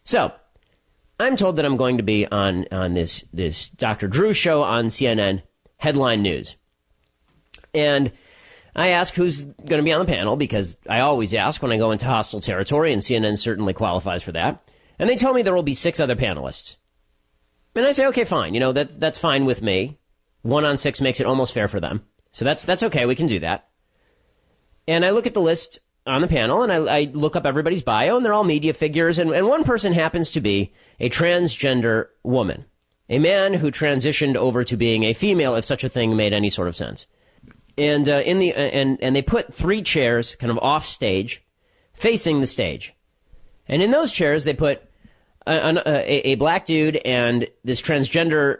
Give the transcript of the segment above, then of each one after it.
So I'm told that I'm going to be on this Dr. Drew show on CNN Headline News. And I ask who's going to be on the panel, because I always ask when I go into hostile territory, and CNN certainly qualifies for that. And they tell me there will be 6 other panelists. And I say, okay, fine. You know, that's fine with me. 1 on 6 makes it almost fair for them. So that's okay. We can do that. And I look at the list on the panel, and I look up everybody's bio, and they're all media figures. And one person happens to be a transgender woman, a man who transitioned over to being a female, if such a thing made any sort of sense. And and they put 3 chairs kind of off stage, facing the stage. And in those chairs, they put a black dude and this transgender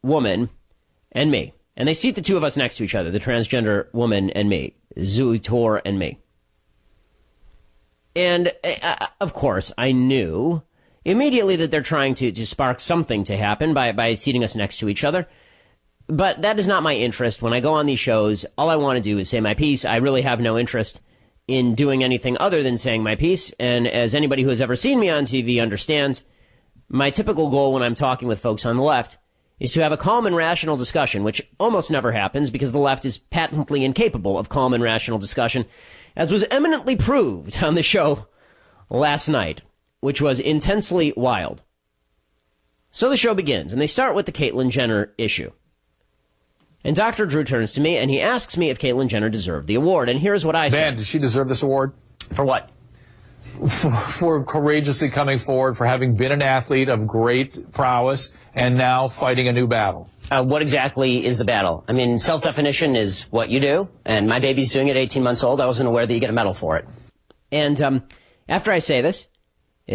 woman and me. And they seat the 2 of us next to each other, the transgender woman and me, Zuitor and me. And, of course, I knew immediately that they're trying to spark something to happen by seating us next to each other. But that is not my interest. When I go on these shows, all I want to do is say my piece. I really have no interest in doing anything other than saying my piece. And as anybody who has ever seen me on TV understands, my typical goal when I'm talking with folks on the left is to have a calm and rational discussion, which almost never happens because the left is patently incapable of calm and rational discussion, as was eminently proved on the show last night, which was intensely wild. So the show begins, and they start with the Caitlyn Jenner issue. And Dr. Drew turns to me, and he asks me if Caitlyn Jenner deserved the award. And here's what I say. Man, does she deserve this award? For what? For courageously coming forward, for having been an athlete of great prowess, and now fighting a new battle. What exactly is the battle? I mean, self-definition is what you do, and my baby's doing it at 18 months old. I wasn't aware that you get a medal for it. And after I say this,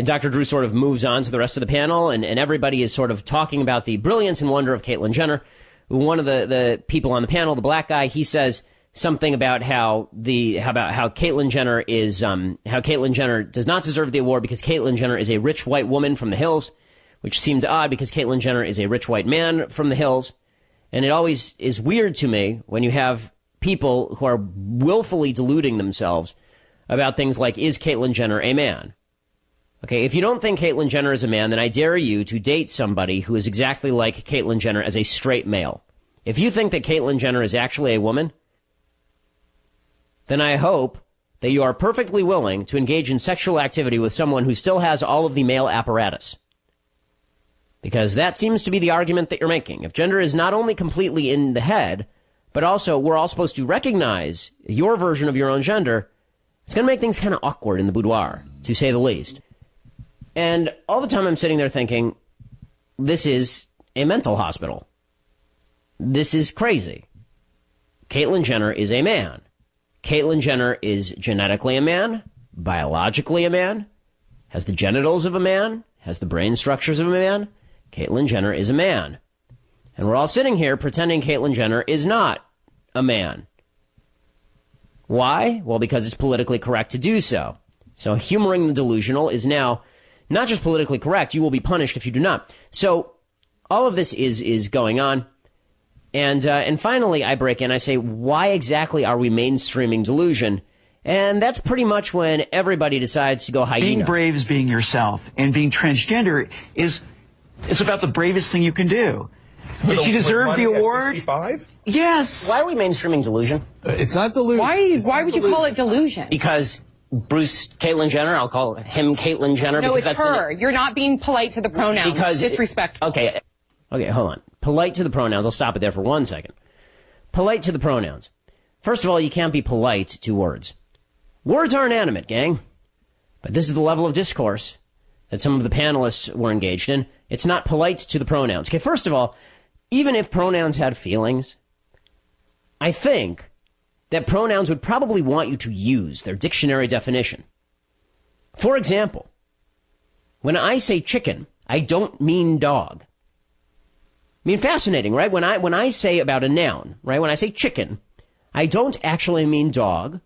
Dr. Drew sort of moves on to the rest of the panel, and everybody is sort of talking about the brilliance and wonder of Caitlyn Jenner. One of the people on the panel, the black guy, he says something about how Caitlyn Jenner is how Caitlyn Jenner does not deserve the award because Caitlyn Jenner is a rich white woman from the hills, which seems odd because Caitlyn Jenner is a rich white man from the hills. And it always is weird to me when you have people who are willfully deluding themselves about things like, is Caitlyn Jenner a man? Okay, if you don't think Caitlyn Jenner is a man, then I dare you to date somebody who is exactly like Caitlyn Jenner as a straight male. If you think that Caitlyn Jenner is actually a woman, then I hope that you are perfectly willing to engage in sexual activity with someone who still has all of the male apparatus. Because that seems to be the argument that you're making. If gender is not only completely in the head, but also we're all supposed to recognize your version of your own gender, it's going to make things kind of awkward in the boudoir, to say the least. And all the time I'm sitting there thinking, this is a mental hospital. This is crazy. Caitlyn Jenner is a man. Caitlyn Jenner is genetically a man, biologically a man, has the genitals of a man, has the brain structures of a man. Caitlyn Jenner is a man. And we're all sitting here pretending Caitlyn Jenner is not a man. Why? Well, because it's politically correct to do so. So humoring the delusional is now not just politically correct, you will be punished if you do not. So all of this is going on. And finally, I break in. I say, why exactly are we mainstreaming delusion? And that's pretty much when everybody decides to go hyena. Being brave is being yourself. And being transgender is about the bravest thing you can do. Did she deserve the award? 65? Yes. Why are we mainstreaming delusion? It's not delusion. Why would you call it delusion? Because Caitlyn Jenner, I'll call him Caitlyn Jenner. No, because it's her. You're not being polite to the pronouns. Because disrespectful. Okay, hold on. Polite to the pronouns. I'll stop it there for 1 second. Polite to the pronouns. First of all, you can't be polite to words. Words are inanimate, gang. But this is the level of discourse that some of the panelists were engaged in. It's not polite to the pronouns. Okay, first of all, even if pronouns had feelings, I think that pronouns would probably want you to use their dictionary definition. For example, when I say chicken, I don't mean dog. I mean, fascinating, right? When I say about a noun, right? When I say chicken, I don't actually mean dog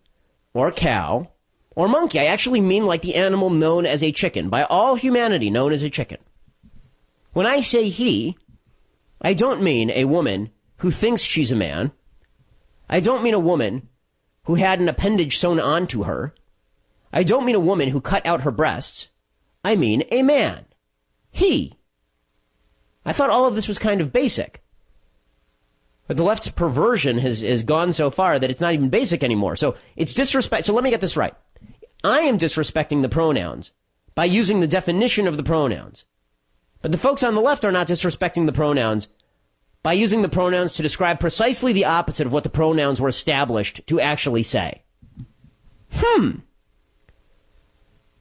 or cow or monkey. I actually mean like the animal known as a chicken, by all humanity known as a chicken. When I say he, I don't mean a woman who thinks she's a man. I don't mean a woman who had an appendage sewn onto her. I don't mean a woman who cut out her breasts. I mean a man. He. I thought all of this was kind of basic. But the left's perversion has gone so far that it's not even basic anymore. So it's disrespect. So let me get this right. I am disrespecting the pronouns by using the definition of the pronouns. But the folks on the left are not disrespecting the pronouns by using the pronouns to describe precisely the opposite of what the pronouns were established to actually say.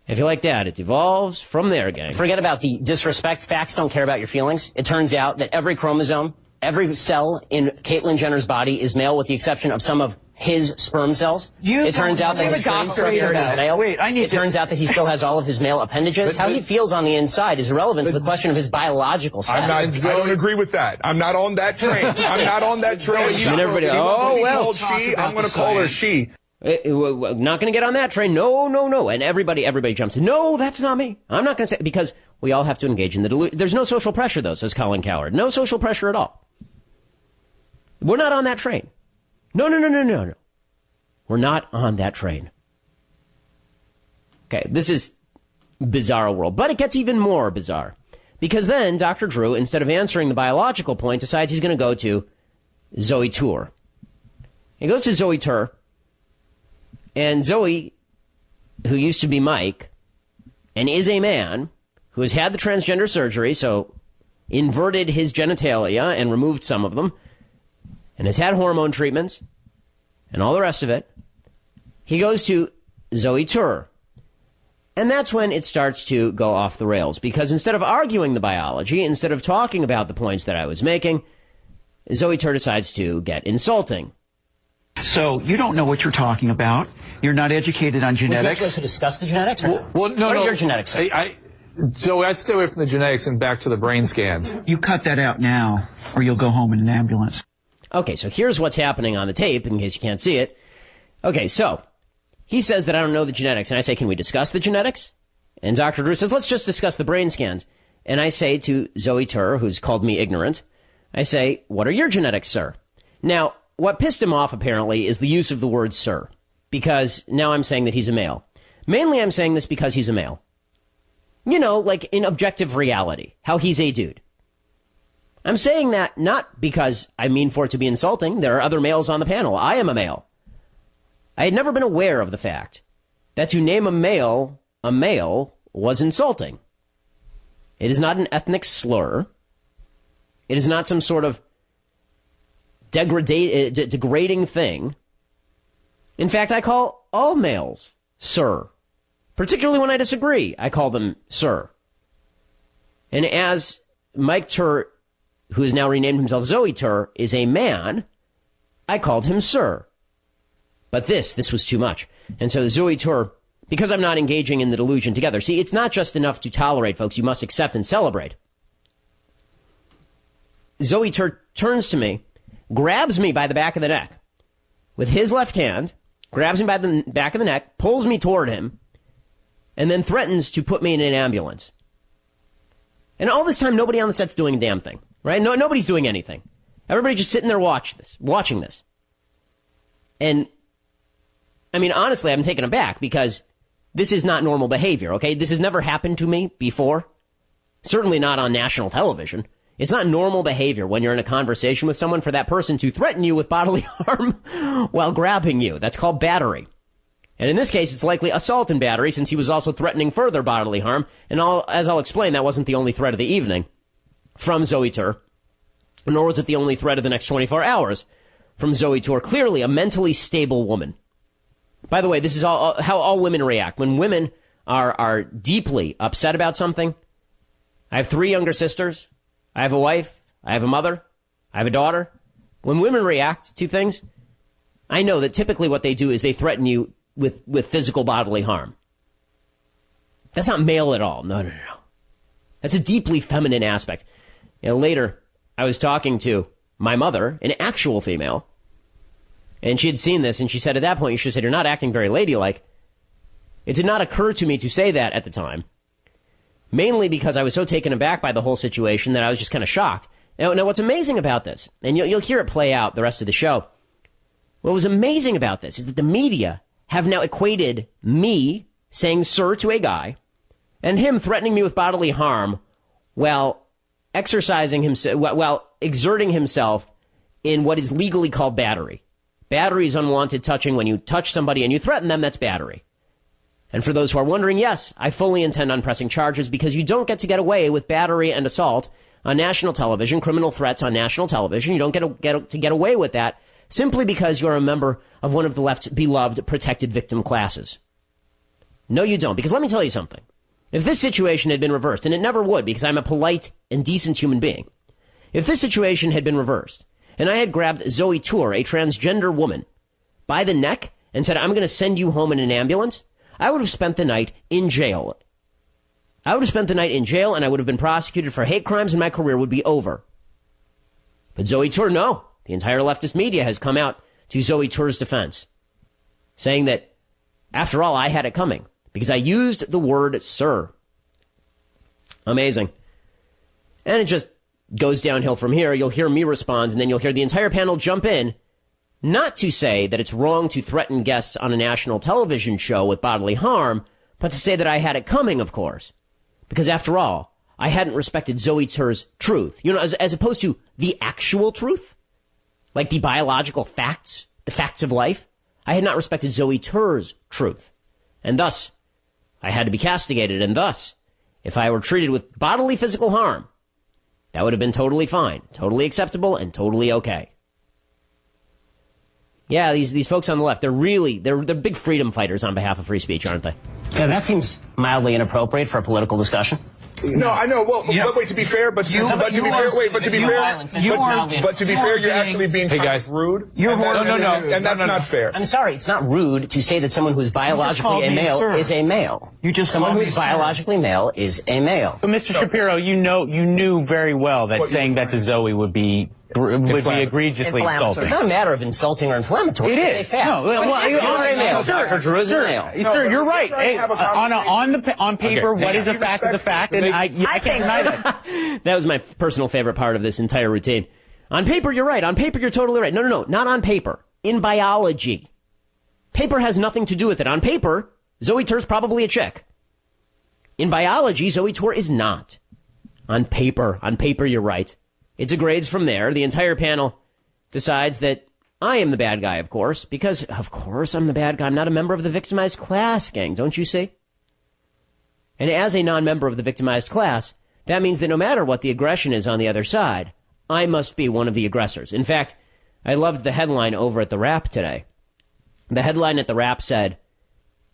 If you like that, it evolves from there, gang. Forget about the disrespect. Facts don't care about your feelings. It turns out that every chromosome, every cell in Caitlyn Jenner's body is male with the exception of some of his sperm cells. It turns out that his brain structure is male. It turns out that he still has all of his male appendages. How he feels on the inside is irrelevant to the question of his biological status. I don't agree with that. I'm not on that train. I'm not on that train. And everybody, I'm going to call her she. Not going to get on that train. No. And everybody jumps in. No, that's not me. I'm not going to say, because we all have to engage in the delusion. There's no social pressure, though, says Colin Coward. No social pressure at all. We're not on that train. No. We're not on that train. Okay, this is bizarre world, but it gets even more bizarre. Because then Dr. Drew, instead of answering the biological point, decides he's going to go to Zoe Tour. He goes to Zoe Tour. And Zoe, who used to be Mike, and is a man, who has had the transgender surgery, so inverted his genitalia and removed some of them, and has had hormone treatments, and all the rest of it, he goes to Zoe Tour. And that's when it starts to go off the rails, because instead of arguing the biology, instead of talking about the points that I was making, Zoe Tour decides to get insulting. So you don't know what you're talking about. You're not educated on genetics. Would you like to discuss the genetics? No. What are your genetics? So I'd stay away from the genetics and back to the brain scans. You cut that out now, or you'll go home in an ambulance. Okay, so here's what's happening on the tape, in case you can't see it. Okay, so he says that I don't know the genetics, and I say, can we discuss the genetics? And Dr. Drew says, let's just discuss the brain scans. And I say to Zoe Tur, who's called me ignorant, I say, what are your genetics, sir? Now, what pissed him off, apparently, is the use of the word sir, because now I'm saying that he's a male. Mainly I'm saying this because he's a male. You know, like in objective reality, how he's a dude. I'm saying that not because I mean for it to be insulting. There are other males on the panel. I am a male. I had never been aware of the fact that to name a male was insulting. It is not an ethnic slur. It is not some sort of degrading thing. In fact, I call all males sir. Particularly when I disagree, I call them sir. And as Mike Tur, who has now renamed himself Zoe Tur, is a man, I called him sir. But this was too much. And so Zoe Tur, because I'm not engaging in the delusion together, see, it's not just enough to tolerate, folks. You must accept and celebrate. Zoe Tur turns to me, grabs me by the back of the neck with his left hand, grabs me by the back of the neck, pulls me toward him, and then threatens to put me in an ambulance. And all this time, nobody on the set's doing a damn thing, right? No, nobody's doing anything. Everybody's just sitting there watching this. And, I mean, honestly, I'm taken aback because this is not normal behavior, okay? This has never happened to me before. Certainly not on national television. It's not normal behavior when you're in a conversation with someone for that person to threaten you with bodily harm while grabbing you. That's called battery. And in this case, it's likely assault and battery, since he was also threatening further bodily harm. And as I'll explain, that wasn't the only threat of the evening from Zoe Tur, nor was it the only threat of the next 24 hours from Zoe Tur. Clearly a mentally stable woman. By the way, this is how all women react. When women are deeply upset about something, I have 3 younger sisters. I have a wife, I have a mother, I have a daughter. When women react to things, I know that typically what they do is they threaten you with physical bodily harm. That's not male at all. No. That's a deeply feminine aspect. You know, later, I was talking to my mother, an actual female, and she had seen this, and she said, at that point, she said, you're not acting very ladylike. It did not occur to me to say that at the time. Mainly because I was so taken aback by the whole situation that I was just kind of shocked. Now what's amazing about this, and you'll hear it play out the rest of the show, what was amazing about this is that the media have now equated me saying sir to a guy And him threatening me with bodily harm while exercising himself, while exerting himself in what is legally called battery. Battery is unwanted touching. When you touch somebody and you threaten them, that's battery. And for those who are wondering, yes, I fully intend on pressing charges because you don't get to get away with battery and assault on national television, criminal threats on national television. You don't get away with that simply because you're a member of one of the left's beloved protected victim classes. No, you don't. Because let me tell you something. If this situation had been reversed, and it never would because I'm a polite and decent human being, if this situation had been reversed and I had grabbed Zoe Tour, a transgender woman, by the neck and said, I'm going to send you home in an ambulance, I would have spent the night in jail. I would have spent the night in jail and I would have been prosecuted for hate crimes and my career would be over. But Zoe Tour, no. The entire leftist media has come out to Zoe Tour's defense, saying that, after all, I had it coming because I used the word sir. Amazing. And it just goes downhill from here. You'll hear me respond and then you'll hear the entire panel jump in, not to say that it's wrong to threaten guests on a national television show with bodily harm, but to say that I had it coming, of course. Because after all, I hadn't respected Zoe Tour's truth. You know, as opposed to the actual truth, like the biological facts, the facts of life. I had not respected Zoe Tour's truth. And thus, I had to be castigated. And thus, if I were treated with bodily physical harm, that would have been totally fine, totally acceptable, and totally okay. Yeah, these folks on the left, they're big freedom fighters on behalf of free speech, aren't they? Yeah, that seems mildly inappropriate for a political discussion. No, I know. Well, but wait, to be fair, but to be fair, you're actually being rude. And that's not fair. I'm sorry, it's not rude to say that someone who's biologically a male is a male. Someone who's biologically male is a male. But Mr. Shapiro, you knew very well that saying that to Zoe would be egregiously insulting. It's not a matter of insulting or inflammatory. It is. No, Dr. Drew is a male. Sir, you're right. On paper, what is a fact is a fact, and I can't deny that. That was my personal favorite part of this entire routine. On paper, you're right. On paper, you're totally right. No, not on paper. In biology. Paper has nothing to do with it. On paper, Zoe Tour's probably a chick. In biology, Zoe Tour is not. On paper, you're right. It degrades from there. The entire panel decides that I am the bad guy, of course, because, of course, I'm the bad guy. I'm not a member of the victimized class, gang, don't you see? And as a non-member of the victimized class, that means that no matter what the aggression is on the other side, I must be one of the aggressors. In fact, I loved the headline over at The Wrap today. The headline at The Wrap said,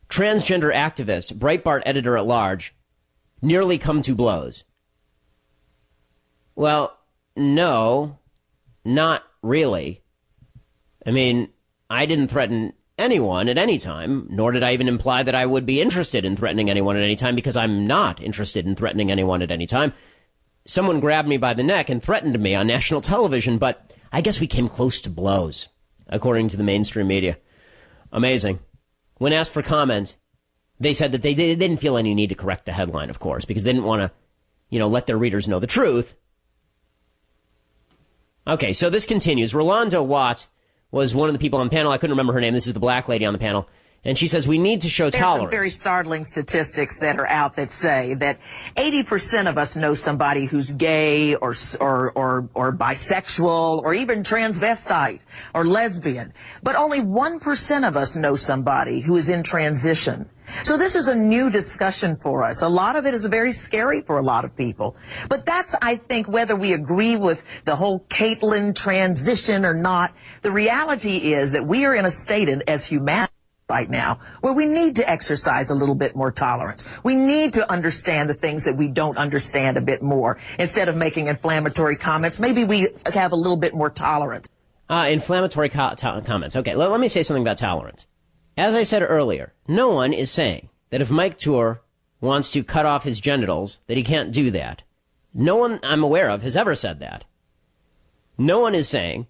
Transgender activist, Breitbart editor-at-large, nearly come to blows. Well, no, not really. I mean, I didn't threaten anyone at any time, nor did I even imply that I would be interested in threatening anyone at any time, because I'm not interested in threatening anyone at any time. Someone grabbed me by the neck and threatened me on national television, but I guess we came close to blows, according to the mainstream media. Amazing. When asked for comment, they said that they didn't feel any need to correct the headline, of course, because they didn't want to, let their readers know the truth. Okay, so this continues. Rolando Watt was one of the people on the panel. I couldn't remember her name. This is the black lady on the panel. And she says we need to show tolerance. There's some very startling statistics that are out that say that 80% of us know somebody who's gay or bisexual or even transvestite or lesbian. But only 1% of us know somebody who is in transition. So this is a new discussion for us. A lot of it is very scary for a lot of people. But that's, I think, whether we agree with the whole Caitlyn transition or not, the reality is that we are in a state as humanity right now where we need to exercise a little bit more tolerance. We need to understand the things that we don't understand a bit more. Instead of making inflammatory comments, maybe we have a little bit more tolerance. Inflammatory comments. Okay, let me say something about tolerance. As I said earlier, no one is saying that if Mike Tour wants to cut off his genitals, that he can't do that. No one I'm aware of has ever said that. No one is saying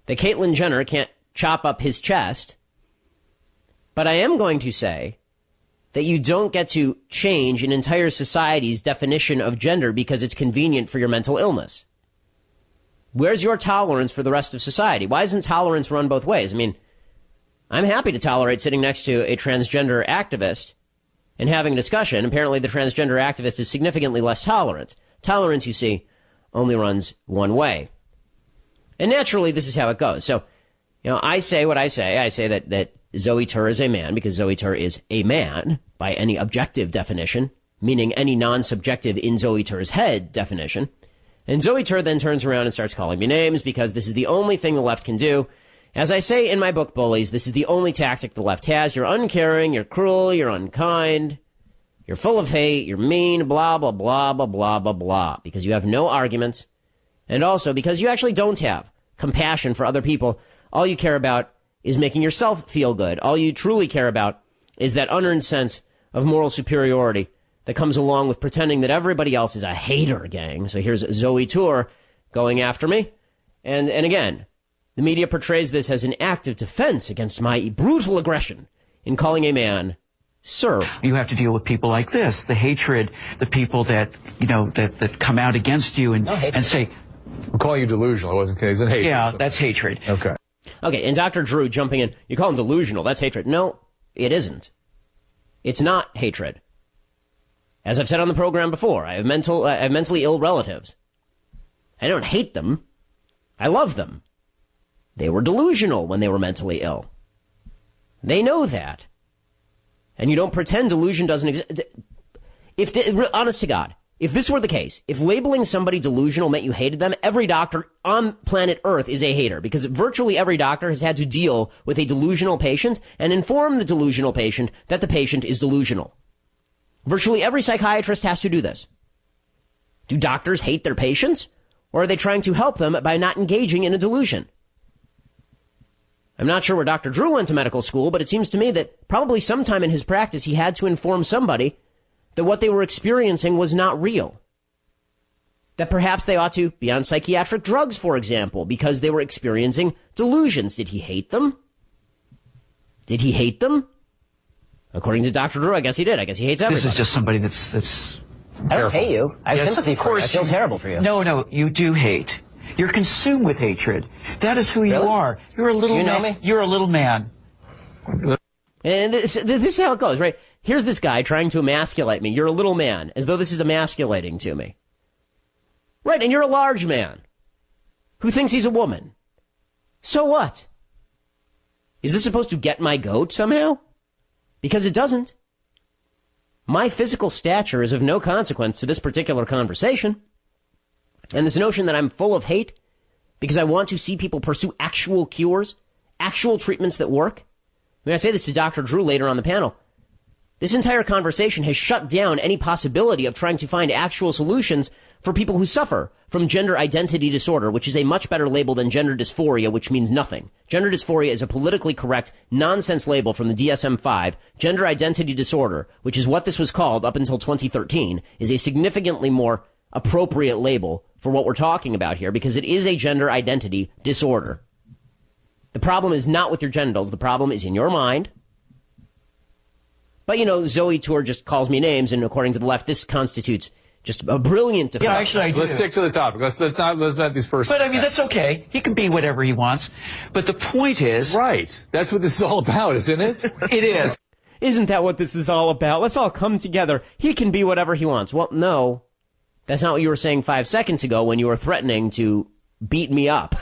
that Caitlyn Jenner can't chop up his chest. But I am going to say that you don't get to change an entire society's definition of gender because it's convenient for your mental illness. Where's your tolerance for the rest of society? Why isn't tolerance run both ways? I mean, I'm happy to tolerate sitting next to a transgender activist and having a discussion, apparently the transgender activist is significantly less tolerant. Tolerance, you see, only runs one way. And naturally, this is how it goes. So, I say what I say. I say that Zoe Tur is a man because Zoe Tur is a man by any objective definition, meaning any non-subjective in Zoe Tur's head definition. And Zoe Tur then turns around and starts calling me names because this is the only thing the left can do. As I say in my book, Bullies, this is the only tactic the left has. You're uncaring, you're cruel, you're unkind, you're full of hate, you're mean, blah, blah, blah, blah, blah, blah, blah, because you have no arguments. And also because you actually don't have compassion for other people. All you care about is making yourself feel good. All you truly care about is that unearned sense of moral superiority that comes along with pretending that everybody else is a hater gang. So here's Zoe Tur going after me. And again, the media portrays this as an act of defense against my brutal aggression in calling a man sir. You have to deal with people like this, the hatred, the people that, that come out against you and say, I'm calling you delusional. It wasn't because it's hate. Yeah, that's hatred. Okay. Okay, and Dr. Drew jumping in, you call him delusional, that's hatred. No, it isn't. It's not hatred. As I've said on the program before, I have mentally ill relatives. I don't hate them. I love them. They were delusional when they were mentally ill. They know that. And you don't pretend delusion doesn't exist. Honest to God, if this were the case, if labeling somebody delusional meant you hated them, every doctor on planet Earth is a hater because virtually every doctor has had to deal with a delusional patient and inform the delusional patient that the patient is delusional. Virtually every psychiatrist has to do this. Do doctors hate their patients, or are they trying to help them by not engaging in a delusion? I'm not sure where Dr. Drew went to medical school, but it seems to me that probably sometime in his practice he had to inform somebody that what they were experiencing was not real. That perhaps they ought to be on psychiatric drugs, for example, because they were experiencing delusions. Did he hate them? Did he hate them? According to Dr. Drew, I guess he did. I guess he hates everybody. This is just somebody that's I don't hate you. I have sympathy for you. I feel terrible for you. No, you do hate. You're consumed with hatred. That is who you are. You're a little man. Me? You're a little man. And this is how it goes, right? Here's this guy trying to emasculate me. You're a little man, as though this is emasculating to me. Right, and you're a large man who thinks he's a woman. So what? Is this supposed to get my goat somehow? Because it doesn't. My physical stature is of no consequence to this particular conversation. And this notion that I'm full of hate because I want to see people pursue actual cures, actual treatments that work. I mean, I say this to Dr. Drew later on the panel. This entire conversation has shut down any possibility of trying to find actual solutions for people who suffer from gender identity disorder, which is a much better label than gender dysphoria, which means nothing. Gender dysphoria is a politically correct nonsense label from the DSM-5. Gender identity disorder, which is what this was called up until 2013, is a significantly more appropriate label for what we're talking about here because it is a gender identity disorder. The problem is not with your genitals. The problem is in your mind. But, Zoe Tur just calls me names, and according to the left, this constitutes just a brilliant defense. Yeah, actually, I do. Let's stick to the topic. Let's not these first. But, I mean, that's okay. He can be whatever he wants. But the point is... Right. That's what this is all about, isn't it? It is. Isn't that what this is all about? Let's all come together. He can be whatever he wants. Well, no. That's not what you were saying 5 seconds ago when you were threatening to beat me up.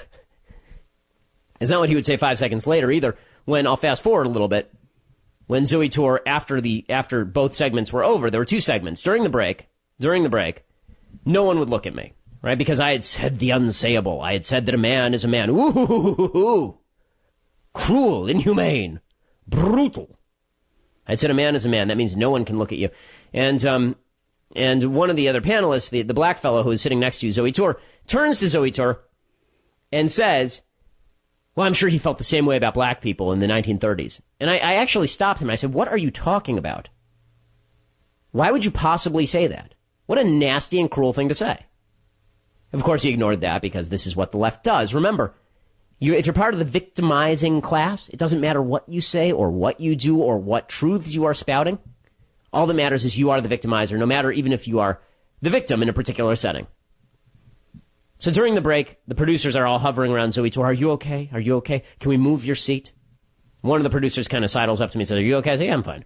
It's not what he would say 5 seconds later either, when I'll fast forward a little bit. When Zoe Tur, after both segments were over, there were 2 segments. During the break, no one would look at me, right? Because I had said the unsayable. I had said that a man is a man. Ooh, cruel, inhumane, brutal. I said a man is a man. That means no one can look at you. And one of the other panelists, the black fellow who is sitting next to you, Zoe Tur, turns to Zoe Tur and says, well, I'm sure he felt the same way about black people in the 1930s. And I actually stopped him. I said, what are you talking about? Why would you possibly say that? What a nasty and cruel thing to say. Of course, he ignored that because this is what the left does. Remember, if you're part of the victimizing class, it doesn't matter what you say or what you do or what truths you are spouting. All that matters is you are the victimizer, no matter even if you are the victim in a particular setting. So during the break, the producers are all hovering around Zoe Tur. Are you okay? Are you okay? Can we move your seat? One of the producers kind of sidles up to me and says, are you okay? I say, yeah, I'm fine.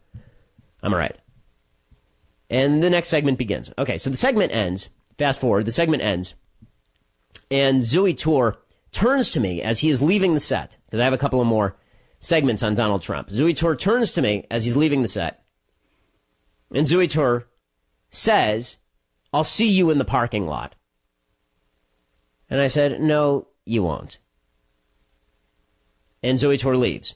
I'm all right. And the next segment begins. Okay, so the segment ends. Fast forward, the segment ends. And Zooey Tour turns to me as he is leaving the set, because I have a couple of more segments on Donald Trump. Zooey Tour turns to me as he's leaving the set. And Zooey Tour says, "I'll see you in the parking lot." And I said, "No, you won't." And Zooey Tour leaves.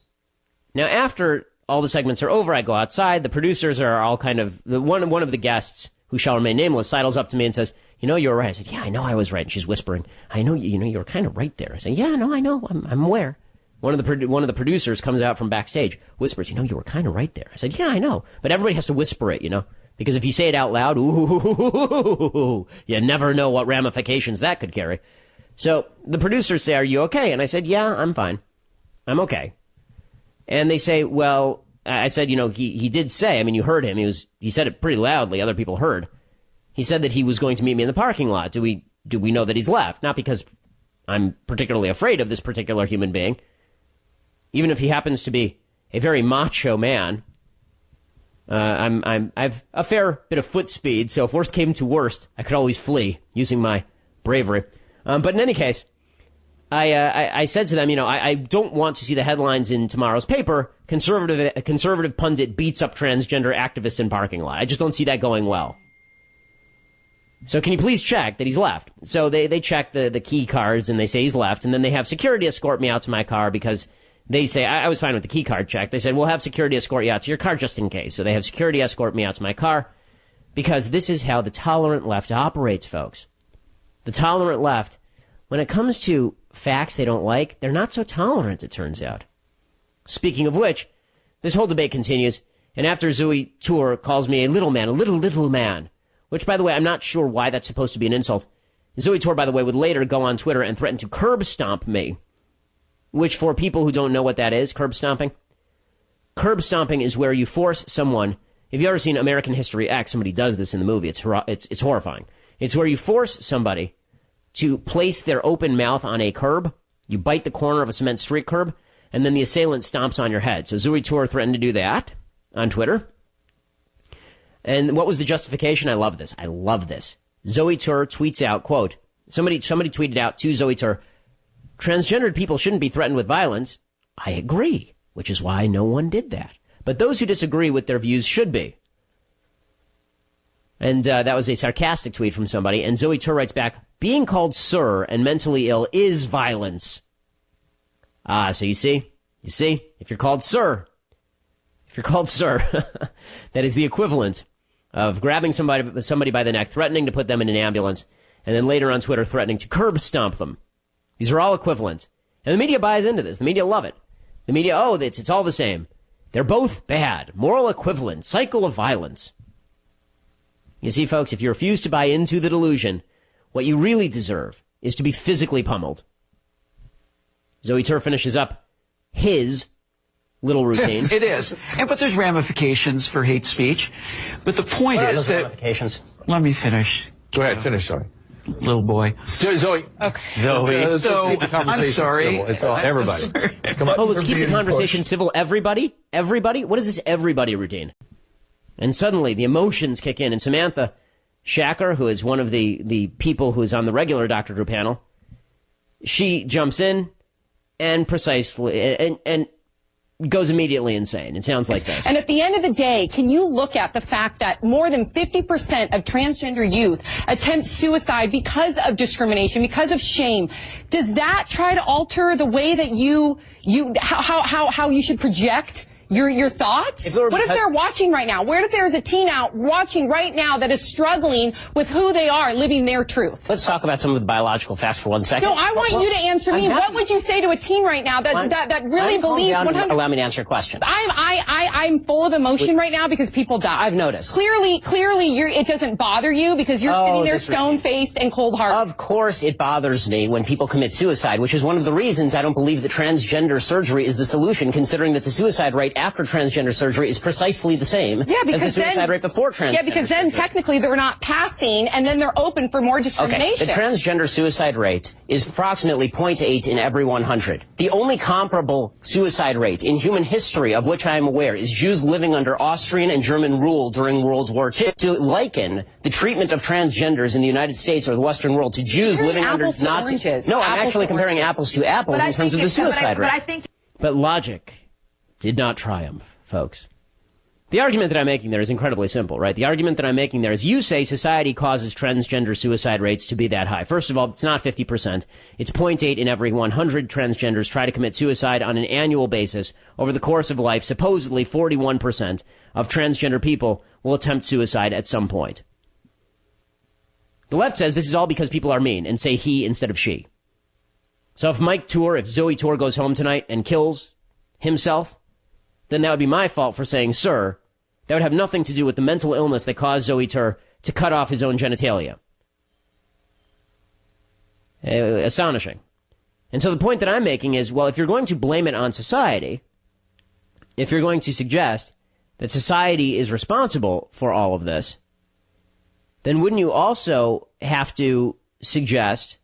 Now, after all the segments are over, I go outside. The producers are all kind of, one of the guests, who shall remain nameless, sidles up to me and says, "You know, you were right." I said, "Yeah, I know I was right." And she's whispering, "I know, you were kind of right there." I said, "Yeah, no, I know. I'm aware." One of the producers comes out from backstage, whispers, "You know, you were kind of right there." I said, "Yeah, I know." But everybody has to whisper it, because if you say it out loud, ooh, you never know what ramifications that could carry. So the producers say, "Are you okay?" And I said, "Yeah, I'm fine. I'm okay." And they say, "Well," I said, he did say, you heard him. He said it pretty loudly. Other people heard. He said that he was going to meet me in the parking lot. Do we know that he's left? Not because I'm particularly afraid of this particular human being. Even if he happens to be a very macho man, I've a fair bit of foot speed. So if worst came to worst, I could always flee using my bravery. But in any case, I said to them, I don't want to see the headlines in tomorrow's paper. Conservative pundit beats up transgender activists in parking lot. I just don't see that going well. So can you please check that he's left? So they check the key cards and they say he's left. And then they have security escort me out to my car because they say, I was fine with the key card check. They said, "We'll have security escort you out to your car just in case." So they have security escort me out to my car because this is how the tolerant left operates, folks. The tolerant left, when it comes to facts they don't like, they're not so tolerant, it turns out. Speaking of which, this whole debate continues, and after Zooey Tour calls me a little man, which, by the way, I'm not sure why that's supposed to be an insult. Zooey Tour, by the way, would later go on Twitter and threaten to curb stomp me, which, for people who don't know what that is, curb stomping is where you force someone. If you've ever seen American History X, somebody does this in the movie. It's horrifying. It's where you force somebody to place their open mouth on a curb. You bite the corner of a cement street curb, and then the assailant stomps on your head. So Zooey Tour threatened to do that on Twitter. And what was the justification? I love this. Zooey Tour tweets out, quote, somebody tweeted out to Zooey Tour, "Transgendered people shouldn't be threatened with violence." I agree, which is why no one did that. But those who disagree with their views should be. And that was a sarcastic tweet from somebody. And Zooey Tour writes back, "Being called sir and mentally ill is violence." So you see, if you're called sir, that is the equivalent of grabbing somebody by the neck, threatening to put them in an ambulance, and then later on Twitter threatening to curb stomp them. These are all equivalent. And the media buys into this. The media love it. The media, it's all the same. They're both bad. Moral equivalent. Cycle of violence. You see, folks, if you refuse to buy into the delusion, what you really deserve is to be physically pummeled. Zooey Tour finishes up his little routine. It is. But there's ramifications for hate speech. But the point is that... ramifications? Let me finish. Go ahead, finish, sorry. Little boy. Zoe. Okay. Zoe. So, I'm sorry. Civil. It's all, everybody. Come on. Let's keep the conversation civil. Everybody? What is this everybody routine? And suddenly the emotions kick in, and Samantha Shacker, who is one of the people who is on the regular Dr. Drew panel, she jumps in and goes immediately insane. It sounds like this. And at the end of the day, can you look at the fact that more than 50% of transgender youth attempt suicide because of discrimination, because of shame? Does that try to alter the way that how you should project your thoughts? What if they're watching right now? What if there's a teen out watching right now that is struggling with who they are, living their truth? Let's talk about some of the biological facts for 1 second. No, I want you to answer me. What would you say to a teen right now that really believes 100%? Allow me to answer your question. I'm full of emotion right now because people die. I've noticed. Clearly, it doesn't bother you because you're sitting there stone-faced and cold-hearted. Of course it bothers me when people commit suicide, which is one of the reasons I don't believe that transgender surgery is the solution, considering that the suicide rate after transgender surgery is precisely the same as the suicide rate before transgender Yeah, because then surgery. technically they're not passing, and then they're open for more discrimination. Okay, the transgender suicide rate is approximately 0.8 in every 100. The only comparable suicide rate in human history of which I am aware is Jews living under Austrian and German rule during World War II. To liken the treatment of transgenders in the United States or the Western world to Jews living under Nazi... No, I'm actually comparing apples to apples in terms of the suicide rate. But logic did not triumph, folks. The argument that I'm making there is incredibly simple, right? The argument that I'm making there is you say society causes transgender suicide rates to be that high. First of all, it's not 50%. It's 0.8 in every 100 transgenders try to commit suicide on an annual basis over the course of life. Supposedly 41% of transgender people will attempt suicide at some point. The left says this is all because people are mean and say he instead of she. So if Zoe Tour goes home tonight and kills himself, then that would be my fault for saying, sir, that would have nothing to do with the mental illness that caused Zoe Tour to cut off his own genitalia. Astonishing. And so the point that I'm making is, well, if you're going to blame it on society, if you're going to suggest that society is responsible for all of this, then wouldn't you also have to suggest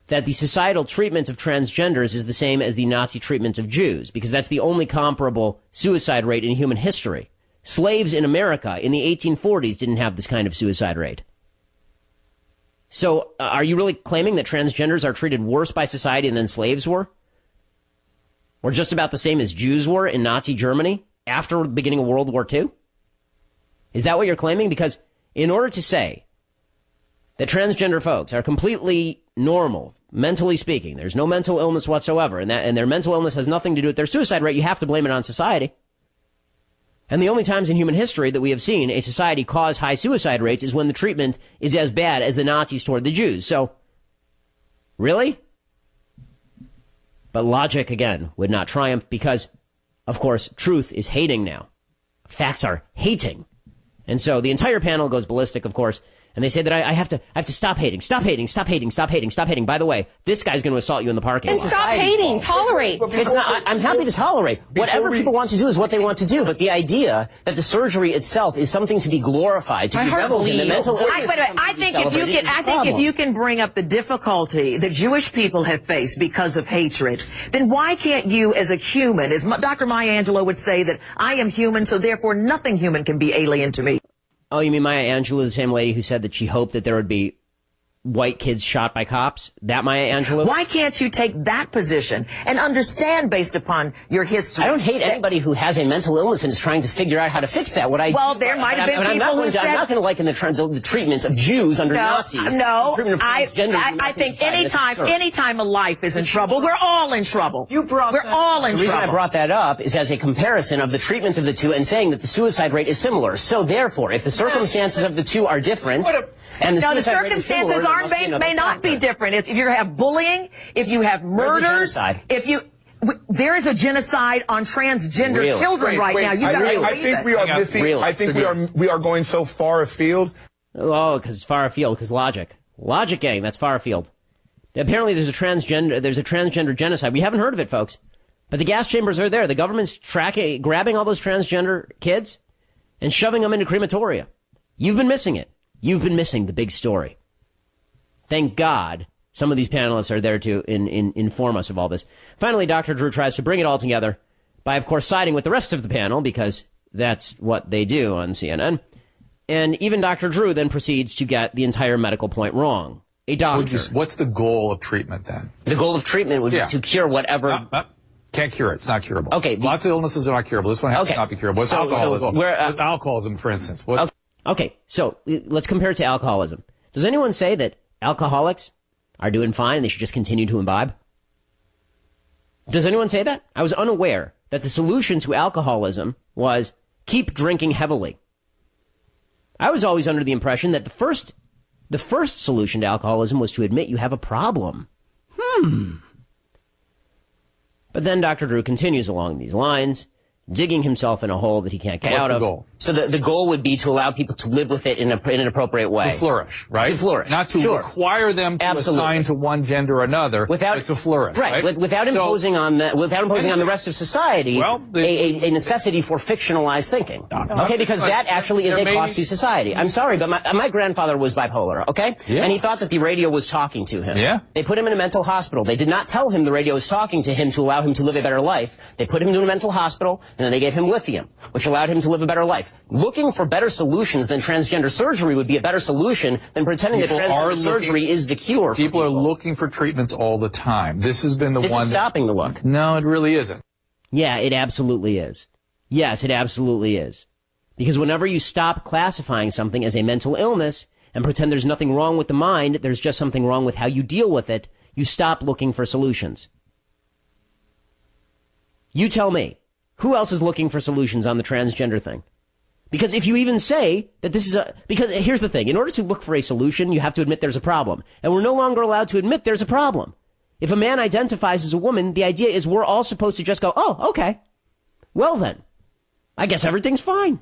that the societal treatment of transgenders is the same as the Nazi treatment of Jews, because that's the only comparable suicide rate in human history. Slaves in America in the 1840s didn't have this kind of suicide rate. So are you really claiming that transgenders are treated worse by society than slaves were? Or just about the same as Jews were in Nazi Germany after the beginning of World War II? Is that what you're claiming? Because in order to say that transgender folks are completely normal, mentally speaking, there's no mental illness whatsoever, and their mental illness has nothing to do with their suicide rate, you have to blame it on society. And the only times in human history that we have seen a society cause high suicide rates is when the treatment is as bad as the Nazis toward the Jews. So, really? But logic, again, would not triumph because, of course, truth is hating now. Facts are hating. And so the entire panel goes ballistic, of course, and they say that I have to stop hating, stop hating, stop hating, stop hating, stop hating. By the way, this guy's going to assault you in the parking lot. And stop hating, tolerate. It's not, I'm happy to tolerate. Whatever people want to do is what they want to do, but the idea that the surgery itself is something to be glorified, to be reveled in, the mental illness. I think if you can bring up the difficulty that Jewish people have faced because of hatred, then why can't you as a human, as Dr. Maya Angelou would say, that I am human, so therefore nothing human can be alien to me. Oh, you mean Maya Angelou, the same lady who said that she hoped that there would be white kids shot by cops? That Maya Angelou? Why can't you take that position and understand based upon your history? I don't hate anybody who has a mental illness and is trying to figure out how to fix that. There might have been people who said... I'm not going to liken the treatments of Jews under Nazis. No, I think anytime a life is in trouble, we're all in trouble. We're all in trouble. The reason I brought that up is as a comparison of the treatments of the two and saying that the suicide rate is similar. So therefore, if the circumstances of the two are different... And the circumstances may not be different. If you have bullying, if you have murders, there is a genocide on transgender children right now. You got to I think we are missing. I think we are going so far afield. Oh, because it's far afield. Because logic, gang, that's far afield. Apparently, there's a transgender genocide. We haven't heard of it, folks. But the gas chambers are there. The government's grabbing all those transgender kids and shoving them into crematoria. You've been missing it. You've been missing the big story. Thank God some of these panelists are there to inform us of all this. Finally, Dr. Drew tries to bring it all together by, of course, siding with the rest of the panel, because that's what they do on CNN. And even Dr. Drew then proceeds to get the entire medical point wrong. A doctor. What's the goal of treatment, then? The goal of treatment would be to cure whatever... Can't cure it. It's not curable. Okay. Lots of illnesses are not curable. This one has to not be curable. What's alcoholism? Alcoholism, for instance. Okay, so let's compare it to alcoholism. Does anyone say that alcoholics are doing fine and they should just continue to imbibe? Does anyone say that? I was unaware that the solution to alcoholism was keep drinking heavily. I was always under the impression that the first solution to alcoholism was to admit you have a problem. But then Dr. Drew continues along these lines digging himself in a hole that he can't get out of. What's the goal? So the goal would be to allow people to live with it in an appropriate way. To flourish, right? To flourish. Not to require them to assign to one gender or another, but to flourish, right? Without imposing on the rest of society a necessity for fictionalized thinking. Okay, because that actually is a cost to society. I'm sorry, but my grandfather was bipolar, okay? Yeah. And he thought that the radio was talking to him. Yeah. They put him in a mental hospital. They did not tell him the radio was talking to him to allow him to live a better life. They put him in a mental hospital, and then they gave him lithium, which allowed him to live a better life. Looking for better solutions than transgender surgery would be a better solution than pretending that transgender surgery is the cure. People are looking for treatments all the time. This has been this is stopping the look. No, it really isn't. Yeah, it absolutely is. Yes, it absolutely is. Because whenever you stop classifying something as a mental illness and pretend there's nothing wrong with the mind, there's just something wrong with how you deal with it, you stop looking for solutions. You tell me, who else is looking for solutions on the transgender thing? Because if you even say that this is because here's the thing, in order to look for a solution, you have to admit there's a problem. And we're no longer allowed to admit there's a problem. If a man identifies as a woman, the idea is we're all supposed to just go, oh, okay. Well then, I guess everything's fine.